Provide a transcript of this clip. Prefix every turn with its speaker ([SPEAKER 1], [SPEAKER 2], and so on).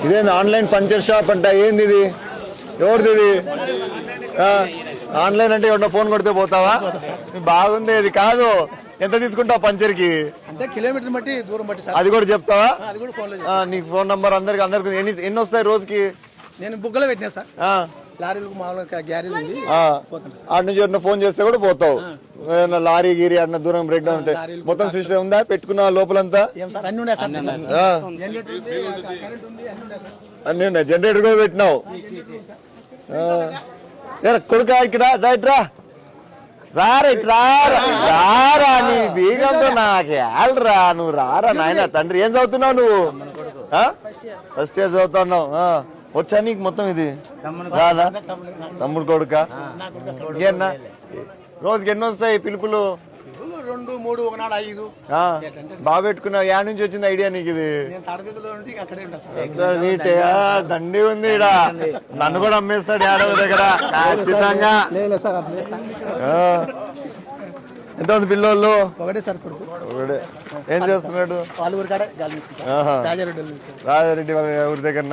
[SPEAKER 1] ఇదేంది online puncture shop అంట, ఏంది ఇది? ఎవరిది ఇది? ఆన్లైన్ అంటే ఎవరిన ఫోన్ కొడితే పోతావా? బాగుంది. ఇది కాదు, ఎంత తీసుకుంటావు పంచర్కి?
[SPEAKER 2] అంటే కిలోమీటర్ బట్టి దూరం బట్టి సార్.
[SPEAKER 1] అది కూడా చెప్తావా?
[SPEAKER 2] అది కూడా ఫోన్లో
[SPEAKER 1] నీకు ఫోన్ నంబర్ అందరికి ఎన్ని వస్తాయి రోజుకి?
[SPEAKER 2] నేను బుగ్గలో పెట్టినా సార్. లారీలకు మామూలుగా గ్యారేజ్ ఉంది.
[SPEAKER 1] ఆడ నుంచి ఎవరైనా ఫోన్ చేస్తే కూడా పోతావు. ఏదైనా లారీ గీరి అన్న దూరం బ్రేక్ డౌన్ అయితే మొత్తం సిస్టమ్ ఉందా? పెట్టుకున్న లోపలంతా
[SPEAKER 2] ఏం సార్ అన్ని ఉన్నాయి సార్. జనరేటర్ ఉంది, కరెంట్ ఉంది, అన్ని ఉన్నాయి సార్.
[SPEAKER 1] అన్ని ఉన్నాయి. జనరేటర్ కూడా పెట్టినావు. కొడుక ఇక్కడ ఇట్రా రారా నీ బీగంతో నాకు ఏళ్ళరా. నువ్వు రారా నాయన. తండ్రి ఏం చదువుతున్నావు నువ్వు? ఫస్ట్ ఇయర్ చదువుతున్నావు. వచ్చా నీకు మొత్తం ఇది రాదా? తమ్ముడు కొడుక. ఇంకేనా రోజుకి ఎన్ని వస్తాయి పిలుపులు?
[SPEAKER 2] 2, 3, 1 5.
[SPEAKER 1] బాగా పెట్టుకున్నావు. యా నుంచి వచ్చింది ఐడియా నీకు ఇది? నీటే దండి ఉంది ఇడ. నన్ను కూడా అమ్మేస్తాడు యాదవ్ దగ్గర ఖచ్చితంగా. ఎంత ఉంది పిల్లోళ్ళు?
[SPEAKER 2] ఒకటే సార్.
[SPEAKER 1] ఒకటే. ఏం చేస్తున్నాడు? రాజారెడ్డి వాళ్ళ ఊరి దగ్గర.